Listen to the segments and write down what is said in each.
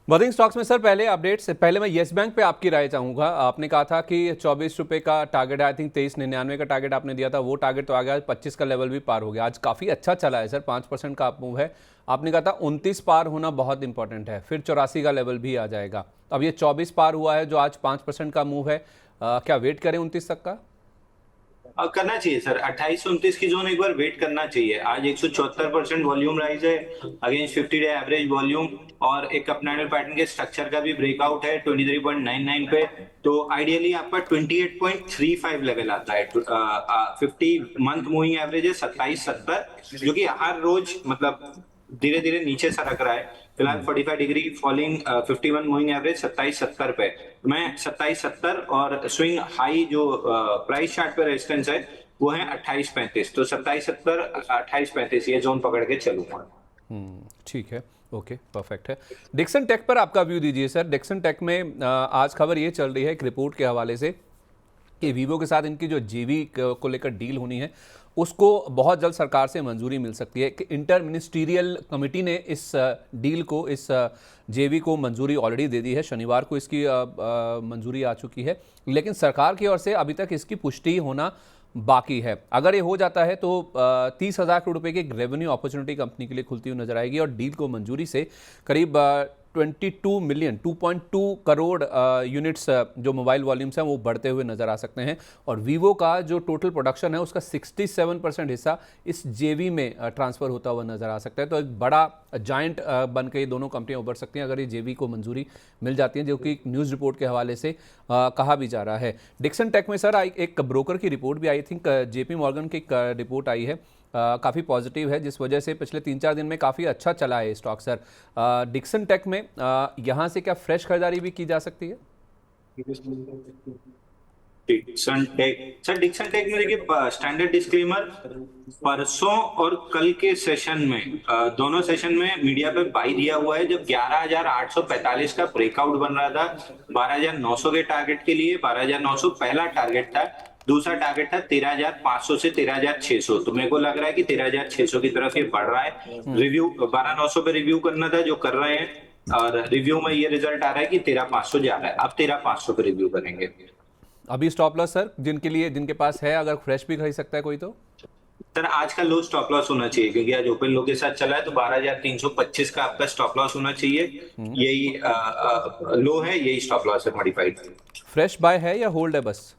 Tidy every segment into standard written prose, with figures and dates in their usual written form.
Burning stocks में sir पहले update से पहले मैं येस बैंक पे आपकी राय चाहूंगा। आपने कहा था कि 24 रुपये का टारगेट है, आई थिंक 23.99 का टारगेट आपने दिया था, वो टारगेट तो आ गया, 25 का लेवल भी पार हो गया। आज काफ़ी अच्छा चला है सर, 5% का अप मूव है। आपने कहा था 29 पार होना बहुत इंपॉर्टेंट है, फिर 84 का लेवल भी आ जाएगा। अब ये 24 पार हुआ है जो आज 5% का मूव है, क्या वेट करें 29 तक का? करना चाहिए सर। 28-29 की जोन एक बार वेट करना चाहिए। आज 174% वॉल्यूम राइज है अगेंस्ट 50 डे एवरेज वॉल्यूम, और एक अपनाइडल पैटर्न के स्ट्रक्चर का भी ब्रेकआउट है 23.99 पे। तो आइडियली आपका 28.35 लेवल आता है। 50 मंथ मूविंग एवरेज है 2770, जो कि हर रोज मतलब धीरे धीरे नीचे सरक रहा है। फिलहाल 45 डिग्री फॉलिंग 51 मूविंग एवरेज 2770 पे। मैं 2770 और स्विंग हाई जो प्राइस चार्ट पे रेजिस्टेंस है वो है 2835। तो 2770 2835 ये जोन पकड़ के चलूंगा। ठीक है, ओके, परफेक्ट है। डिक्सन टेक पर आपका व्यू दीजिए सर। डिक्सन टेक में आज खबर ये चल रही है एक रिपोर्ट के हवाले से कि वीवो के साथ इनकी जो जेवी को लेकर डील होनी है उसको बहुत जल्द सरकार से मंजूरी मिल सकती है। कि इंटर मिनिस्ट्रियल कमेटी ने इस डील को, इस जेवी को मंजूरी ऑलरेडी दे दी है। शनिवार को इसकी मंजूरी आ चुकी है, लेकिन सरकार की ओर से अभी तक इसकी पुष्टि होना बाकी है। अगर ये हो जाता है तो 30,000 करोड़ रुपए की एक रेवेन्यू अपॉर्चुनिटी कंपनी के लिए खुलती हुई नजर आएगी, और डील को मंजूरी से करीब 22 मिलियन 2.2 करोड़ यूनिट्स जो मोबाइल वॉल्यूम्स हैं वो बढ़ते हुए नजर आ सकते हैं। और वीवो का जो टोटल प्रोडक्शन है उसका 67% हिस्सा इस जेवी में ट्रांसफर होता हुआ नजर आ सकता है। तो एक बड़ा जायंट बन के ये दोनों कंपनियां उभर सकती हैं अगर ये जेवी को मंजूरी मिल जाती है, जो कि एक न्यूज़ रिपोर्ट के हवाले से कहा भी जा रहा है। डिक्सन टेक में सर एक ब्रोकर की रिपोर्ट भी आई थिंक, जेपी मॉर्गन की एक रिपोर्ट आई है, काफ़ी पॉजिटिव है, जिस वजह से पिछले 3-4 दिन में काफ़ी अच्छा चला है स्टॉक सर। डिक्सन टेक में यहाँ से क्या फ्रेश खरीदारी भी की जा सकती है? Dixon tech sir, Dixon tech में देखिए स्टैंडर्ड डिस्क्लेमर, परसों और कल के सेशन में दोनों सेशन में मीडिया पे बाई दिया हुआ है। जब 11,845 का ब्रेकआउट बन रहा था 12,900 के टारगेट के लिए, 12,900 पहला टारगेट था, दूसरा टारगेट था 13,500 से 13,600। तो मेरे को लग रहा है कि 13,600 की तरफ ये बढ़ रहा है। रिव्यू 12,900 पे रिव्यू करना था जो कर रहे हैं, और रिव्यू में ये रिजल्ट आ रहा है कि 13,500 जा रहा है। अब 13,500 पे रिव्यू करेंगे। अभी स्टॉप लॉस सर जिनके पास है, अगर फ्रेश भी खरीद सकता है कोई तो? सर आज का लो स्टॉप लॉस होना चाहिए, क्योंकि आज ओपन लो के साथ चला है, तो 12,325 का आपका स्टॉप लॉस होना चाहिए। यही लो है, यही स्टॉप लॉस है मॉडिफाइड। फ्रेश बाय है या होल्ड है बस?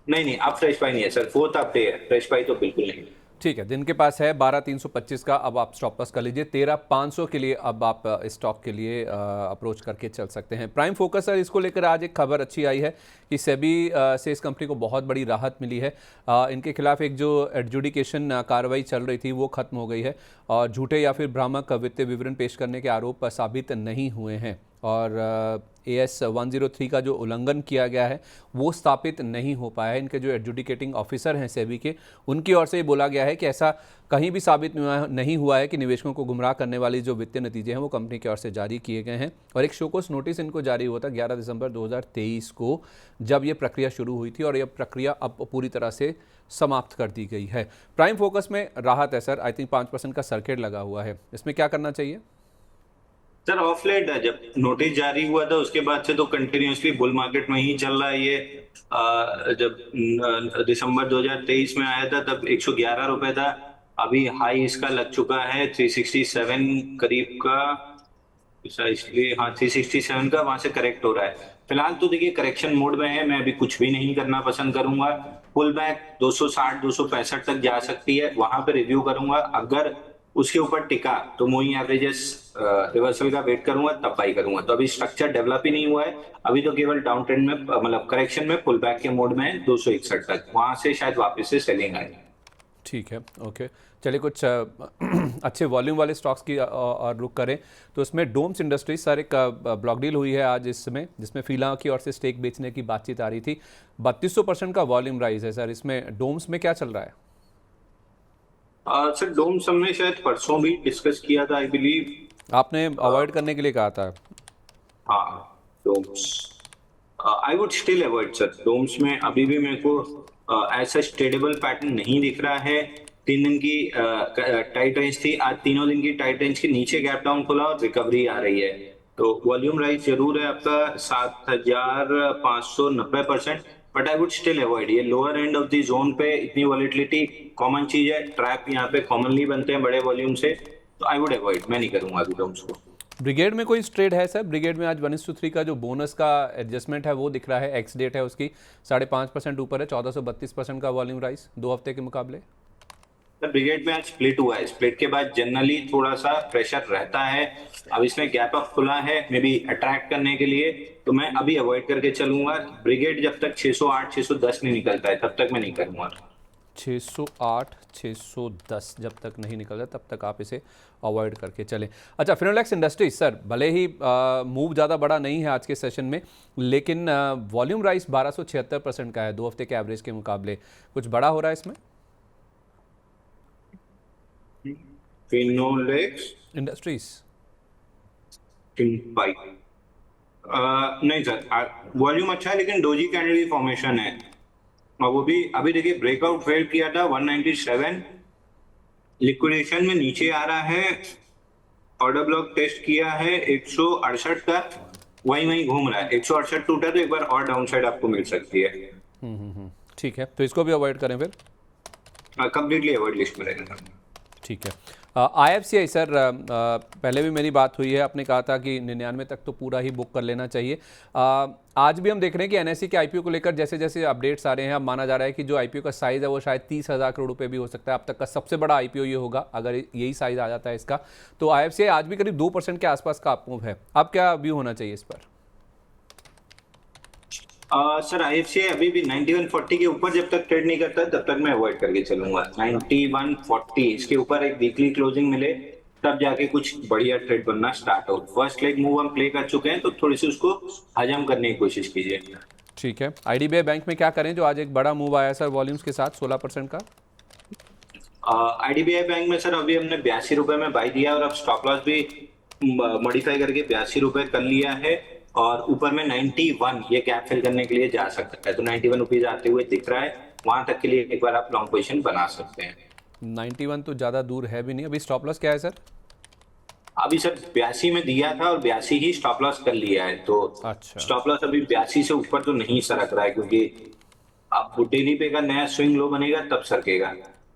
नहीं नहीं, अब फ्रेश बाई नहीं है सर, फोर्थ अप डे है, फ्रेश बाई तो बिल्कुल नहीं। ठीक है, जिनके पास है 12,325 का, अब आप स्टॉप लॉस कर लीजिए। 13,500 के लिए अब आप इस स्टॉक के लिए अप्रोच करके चल सकते हैं। प्राइम फोकस सर, इसको लेकर आज एक खबर अच्छी आई है कि सेबी से इस कंपनी को बहुत बड़ी राहत मिली है। इनके खिलाफ एक जो एडजुडिकेशन कार्रवाई चल रही थी वो खत्म हो गई है, और झूठे या फिर भ्रामक वित्तीय विवरण पेश करने के आरोप साबित नहीं हुए हैं, और AS 103 का जो उल्लंघन किया गया है वो स्थापित नहीं हो पाया है। इनके जो एडजुडिकेटिंग ऑफिसर हैं सेबी के, उनकी ओर से ये बोला गया है कि ऐसा कहीं भी साबित नहीं हुआ है कि निवेशकों को गुमराह करने वाली जो वित्तीय नतीजे हैं वो कंपनी की ओर से जारी किए गए हैं। और एक शोकॉज नोटिस इनको जारी हुआ था 11 दिसंबर 2023 को, जब ये प्रक्रिया शुरू हुई थी, और यह प्रक्रिया अब पूरी तरह से समाप्त कर दी गई है। प्राइम फोकस में राहत है सर, आई थिंक 5% का सर्किट लगा हुआ है, इसमें क्या करना चाहिए? सर ऑफ लेट जब नोटिस जारी हुआ था उसके बाद से तो कंटिन्यूअसली बुल मार्केट में ही चल रहा है ये। जब दिसंबर 2023 में आया था तब 111 रुपए था। अभी हाई इसका लग चुका है 367 करीब का, इसलिए हाँ 367 का वहां से करेक्ट हो रहा है। फिलहाल तो देखिए करेक्शन मोड में है, मैं अभी कुछ भी नहीं करना पसंद करूंगा। पुल बैक 260 265 तक जा सकती है, वहां पे रिव्यू करूंगा। अगर उसके ऊपर टिका तो मूविंग एवरेजेस रिवर्सल का वेट करूंगा, तब बाई करूंगा। तो अभी स्ट्रक्चर डेवलप ही नहीं हुआ है, अभी तो केवल डाउन ट्रेंड में मतलब करेक्शन में पुल बैक के मोड में है 261 तक, वहां से शायद वापस से सेलिंग आए। ठीक है, ओके। चलिए कुछ अच्छे वॉल्यूम वाले स्टॉक्स की और रुक करें तो उसमें डोम्स इंडस्ट्रीज सर, एक ब्लॉक डील हुई है आज इसमें, जिसमें फीला की ओर से स्टेक बेचने की बातचीत आ रही थी। 3200% का वॉल्यूम राइज है सर, इसमें डोम्स में क्या चल रहा है? सर डोम्स हमने शायद परसों भी डिस्कस किया था आई बिलीव। आपने अवॉइड करने के लिए कहा था। हाँ, DOMS I would still avoid sir. DOMS में अभी भी मेरे को ऐसा स्टेडेबल पैटर्न नहीं दिख रहा है। 3 दिन की टाइट रेंज थी, आज तीनों दिन की टाइट रेंज के नीचे गैप डाउन खुला और रिकवरी आ रही है। तो वॉल्यूम राइज जरूर है आपका 7,590%, but I would still avoid. ये lower end of the zone पे इतनी वॉलिटिलिटी कॉमन चीज है, ट्रैप यहाँ पे कॉमनली बनते हैं बड़े वॉल्यूम से, तो आई वुड अवॉइड, मैं नहीं करूंगा अभी तो उसको। ब्रिगेड में कोई ट्रेड है सर? ब्रिगेड में आज 1:3 का जो बोनस का एडजस्टमेंट है वो दिख रहा है, एक्स डेट है उसकी 5.5% ऊपर है, 1432% का वॉल्यूम राइज 2 हफ्ते के मुकाबले। सर ब्रिगेड में आज स्प्लिट हुआ है, स्प्लिट के बाद जनरली थोड़ा सा प्रेशर रहता है। अब इसमें गैप अप खुला है, मे बी अट्रैक्ट करने के लिए, तो मैं अभी अवॉइड करके चलूंगा। ब्रिगेड जब तक 608 610 नहीं निकलता है तब तक मैं नहीं करूंगा। 608 610 जब तक नहीं निकल जाता तब तक आप इसे अवॉइड करके चलें। अच्छा, फिनोलेक्स इंडस्ट्रीज सर, भले ही मूव ज़्यादा बड़ा नहीं है आज के सेशन में, लेकिन वॉल्यूम राइज 1276% का है 2 हफ्ते के एवरेज के मुकाबले। कुछ बड़ा हो रहा है इसमें? फिनोलेक्स इंडस्ट्रीज नहीं सर, वॉल्यूम अच्छा है लेकिन डोजी कैंडल की फॉर्मेशन है, और वो भी अभी देखिए ब्रेकआउट फेल किया था 197, लिक्विडेशन में नीचे आ रहा है, ऑर्डर ब्लॉक टेस्ट किया है 168 का, वहीं वहीं घूम रहा है, 168 टूटा तो एक बार और डाउन साइड आपको मिल सकती है। ठीक है, तो इसको भी अवॉइड करें फिर? कंप्लीटली अवॉइड लिस्ट में रहेगा। ठीक है। IFCI सर, पहले भी मेरी बात हुई है, आपने कहा था कि 99 तक तो पूरा ही बुक कर लेना चाहिए। आज भी हम देख रहे हैं कि NSE के IPO को लेकर जैसे जैसे अपडेट्स आ रहे हैं, अब माना जा रहा है कि जो IPO का साइज़ है वो शायद 30,000 करोड़ रुपए भी हो सकता है। अब तक का सबसे बड़ा IPO ये होगा अगर यही साइज़ आ जाता है इसका। तो IFCI आज भी करीब 2% के आसपास का अपमूव है। अब क्या व्यू होना चाहिए इस पर? सर IFCI अभी भी 9140 के ऊपर जब तक ट्रेड नहीं करता तब तक मैं अवॉइड करके चलूंगा। 9140 इसके ऊपर एक वीकली क्लोजिंग मिले तब जाके कुछ बढ़िया ट्रेड बनना स्टार्ट हो। फर्स्ट लेग मूव हम प्ले कर चुके हैं, तो थोड़ी सी उसको हजम करने की कोशिश कीजिए। ठीक है। IDBI बैंक में क्या करें जो आज एक बड़ा मूव आया सर वॉल्यूम्स के साथ 16% का? IDBI बैंक में सर अभी हमने 82 रुपए में बाई दिया और अब स्टॉप लॉस भी मॉडिफाई करके 82 रुपए कर लिया है, और ऊपर में 91 ये गैप फिल करने के लिए जा सकता है, तो 91 रुपीज आते हुए दिख रहा है, वहां तक के लिए एक बार आप लॉन्ग पोजीशन बना सकते हैं। 91 तो ज़्यादा दूर है भी नहीं। अभी स्टॉप लॉस क्या है सर? अभी सर 82 में दिया था और 82 ही स्टॉप लॉस कर लिया है, तो अच्छा। स्टॉप लॉस अभी 82 से ऊपर तो नहीं सरक रहा है, क्योंकि अब डेली पे का नया स्विंग लो बनेगा तब सरकेगा।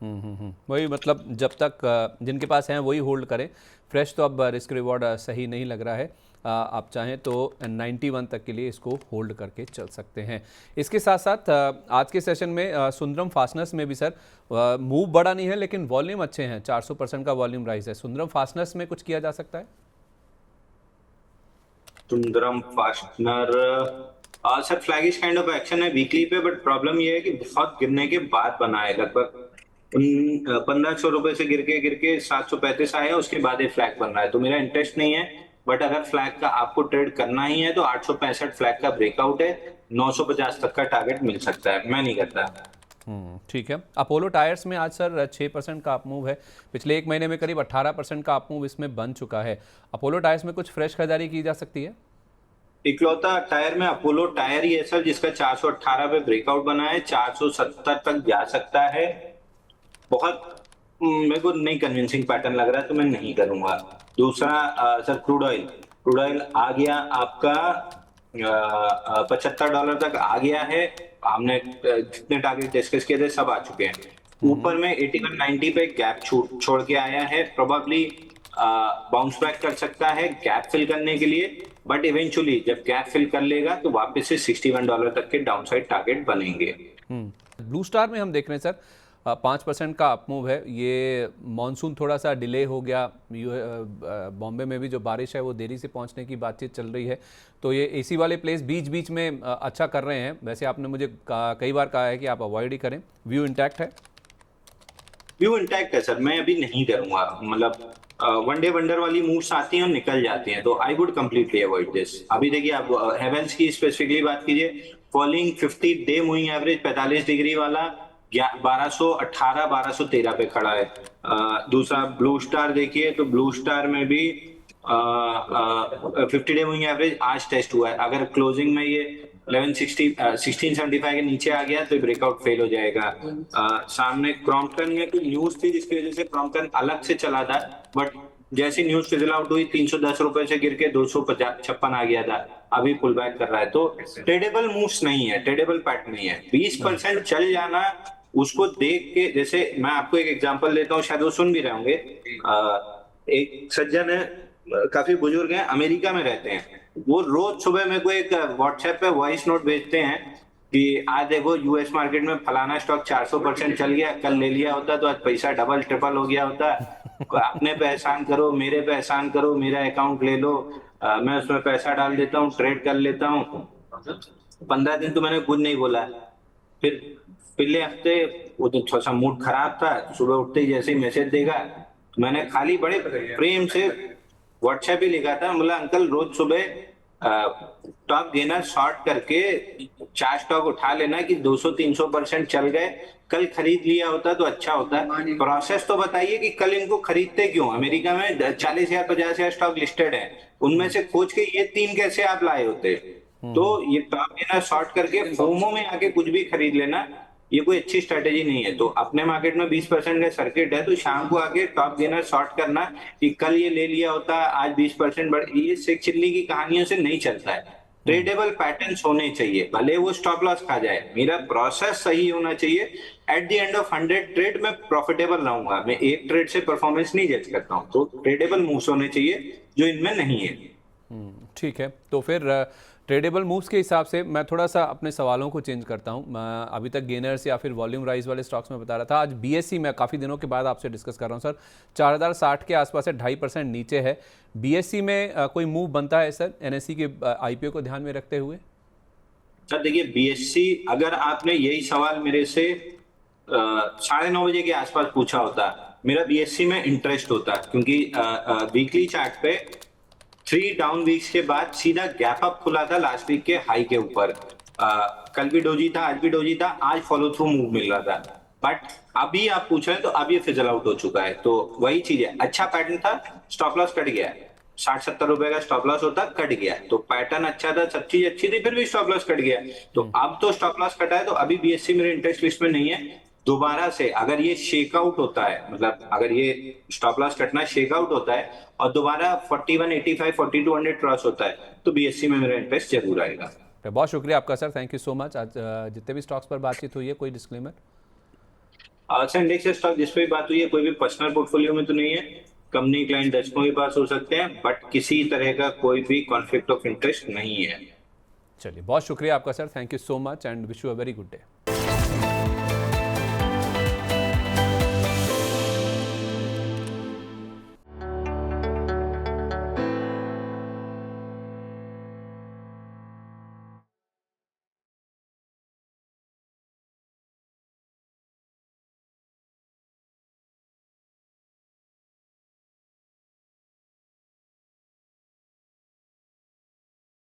वही मतलब जब तक जिनके पास हैं वही होल्ड करें। फ्रेश तो अब रिस्क रिवॉर्ड सही नहीं लग रहा है। आप चाहें तो 91 तक के लिए इसको होल्ड करके चल सकते हैं। इसके साथ साथ आज के सेशन में सुंदरम फास्टनर्स में भी सर मूव बड़ा नहीं है लेकिन वॉल्यूम अच्छे हैं, 400% का वॉल्यूम राइज है। सुंदरम फास्टनर्स में कुछ किया जा सकता है? Sundaram fastener sir flaggish kind of action है वीकली पे, बट प्रॉब्लम ये है कि बहुत गिरने के बाद बना है, लगभग 1500 रुपए से गिर के 735 आया, उसके बाद ये फ्लैग बन रहा है, तो मेरा इंटरेस्ट नहीं है। बट अगर फ्लैग का आपको ट्रेड करना ही है तो 865 फ्लैग का ब्रेकआउट है, 950 तक का टारगेट मिल सकता है, मैं नहीं करता। ठीक है। अपोलो टायर्स में आज सर 6% का अपमूव है। पिछले एक महीने में करीब 18% का अपमूव इसमें बन चुका है। अपोलो टायर्स में कुछ फ्रेश खरीदारी की जा सकती है? इकलौता टायर में अपोलो टायर ही है सर जिसका 418 पे ब्रेकआउट बना है, 470 तक जा सकता है। बहुत मेरे को नहीं कन्विंसिंग पैटर्न लग रहा है, तो मैं नहीं करूंगा। दूसरा सर क्रूड ऑयल आ गया आपका $75 तक आ गया है। हमने जितने टारगेट डिस्कस किए थे सब आ चुके हैं। ऊपर में 8190 पे गैप छोड़ के आया है, प्रोबेबली बाउंस बैक कर सकता है गैप फिल करने के लिए, बट इवेंचुअली जब गैप फिल कर लेगा तो वापस से $61 तक के डाउनसाइड टारगेट बनेंगे। ब्लू स्टार में हम देख रहे हैं सर 5% का अपमूव है। ये मॉनसून थोड़ा सा डिले हो गया, बॉम्बे में भी जो बारिश है वो देरी से पहुंचने की बातचीत चल रही है, तो ये एसी वाले प्लेस बीच बीच में अच्छा कर रहे हैं। वैसे आपने मुझे कई बार कहा है कि आप अवॉइड ही करें। व्यू इंटैक्ट है? व्यू इंटैक्ट है सर, मैं अभी नहीं करूंगा। मतलब वन डे वंडर वाली मूव्स आती हैं और निकल जाती हैं, तो I would completely avoid this. अभी देखिए आप हेवेल्स की स्पेसिफिकली बात कीजिए, falling 50 day moving average 45 degree वाला 1218 1213 पे खड़ा है। दूसरा ब्लू स्टार देखिए, तो ब्लू स्टार में भी 50 डे मूविंग एवरेज आज टेस्ट हुआ है। अगर क्लोजिंग में ये 1675 के नीचे आ गया तो ब्रेकआउट फेल हो जाएगा। सामने क्रॉम्पटन में कोई न्यूज थी जिसकी वजह से क्रॉम्पटन अलग से चला था, बट जैसी न्यूज फिजल आउट हुई 310 रुपए से गिर के 256 आ गया था, अभी पुल बैक कर रहा है। तो ट्रेडेबल मूव्स नहीं है, ट्रेडेबल पैटर्न नहीं है। 20% चल जाना, उसको देख के, जैसे मैं आपको एक एग्जांपल देता हूँ, शायद वो सुन भी रहे होंगे। एक सज्जन है, काफी बुजुर्ग हैं, अमेरिका में रहते हैं। वो रोज सुबह मेरे को एक व्हाट्सएप पे वॉइस नोट भेजते हैं कि आज देखो यूएस मार्केट में फलाना स्टॉक 400% चल गया, कल ले लिया होता तो आज पैसा डबल ट्रिपल हो गया होता। अपने पे एहसान करो, मेरे पे एहसान करो, मेरा अकाउंट ले लो, मैं उसमें पैसा डाल देता हूँ, ट्रेड कर लेता हूँ। 15 दिन तो मैंने कुछ नहीं बोला। फिर पिछले हफ्ते वो तो थोड़ा सा मूड खराब था, सुबह उठते ही जैसे ही मैसेज देगा, तो मैंने खाली बड़े प्रेम से व्हाट्सएप ही लिखा था, बोला अंकल रोज सुबह टॉप गेनर शॉर्ट करके 4 स्टॉक उठा लेना कि 200-300% चल गए, कल खरीद लिया होता तो अच्छा होता। प्रोसेस तो बताइए कि कल इनको खरीदते क्यों? अमेरिका में 40,000 50,000 स्टॉक लिस्टेड है, उनमें से खोज के ये 3 कैसे आप लाए होते? तो ये टॉप गेनर शॉर्ट करके फोमो में आके कुछ भी खरीद लेना, ये कोई अच्छी स्ट्रेटेजी नहीं है। तो अपने मार्केट में 20% का सर्किट है, तो शाम को आके टॉप गेनर शॉर्ट करना कि कल ये ले लिया होता, आज 20% बढ़, ये शेख चिल्ली की कहानियों से नहीं चलता है। ट्रेडेबल पैटर्न्स होने चाहिए, भले वो स्टॉप लॉस खा जाए, मेरा प्रोसेस सही होना चाहिए। At the end of 100 trade में प्रॉफिटेबल रहूंगा, मैं एक ट्रेड से परफॉर्मेंस नहीं जज करता हूँ। तो ट्रेडेबल मूव्स होने चाहिए जो इनमें नहीं है। ठीक है, तो फिर ट्रेडेबल मूव्स के हिसाब से मैं थोड़ा सा अपने सवालों को चेंज करता हूं। अभी तक गेनर्स या फिर वॉल्यूम राइज वाले स्टॉक्स में बता रहा था, आज बीएससी में काफ़ी दिनों के बाद आपसे डिस्कस कर रहा हूं सर, 4060 के आसपास है, 2.5% नीचे है। बीएससी में कोई मूव बनता है सर एनएससी के आईपीओ को ध्यान में रखते हुए? सर देखिए, बीएससी, अगर आपने यही सवाल मेरे से 9:30 बजे के आसपास पूछा होता, मेरा बीएससी में इंटरेस्ट होता, क्योंकि वीकली चार्ट पे 3 डाउन वीक्स के बाद सीधा गैप अप खुला था लास्ट वीक के हाई के ऊपर। कल भी डोजी था, आज भी डोजी था, आज फॉलो थ्रू मूव मिल रहा था। बट अभी आप पूछ रहे हैं तो अब ये फिजल आउट हो चुका है। तो वही चीज है, अच्छा पैटर्न था, स्टॉप लॉस कट गया। 60-70 रुपए का स्टॉप लॉस होता, कट गया। तो पैटर्न अच्छा था, सब चीज अच्छी थी, फिर भी स्टॉप लॉस कट गया। तो अब तो स्टॉप लॉस कटा है, तो अभी बीएससी मेरे इंटरेस्ट लिस्ट में नहीं है। दोबारा से अगर ये शेकआउट होता है, मतलब अगर ये स्टॉप लॉस कटना शेकआउट होता है और दोबारा 4185 4200 क्रॉस होता है, तो बीएससी में मेरा इंटरेस्ट जरूर आएगा। बहुत शुक्रिया आपका sir, thank you so much. आज जितने भी स्टॉक्स पर बातचीत हुई है, कोई डिस्क्लेमर? सर इंडेक्स स्टॉक जिस पे भी बात हुई है, कोई भी पर्सनल पोर्टफोलियो में तो नहीं है। कंपनी क्लाइंट दर्शकों के पास हो सकते हैं, बट किसी तरह का कोई भी कॉन्फ्लिक्ट ऑफ इंटरेस्ट नहीं है। चलिए, बहुत शुक्रिया आपका sir, thank you so much and wish you a very good day.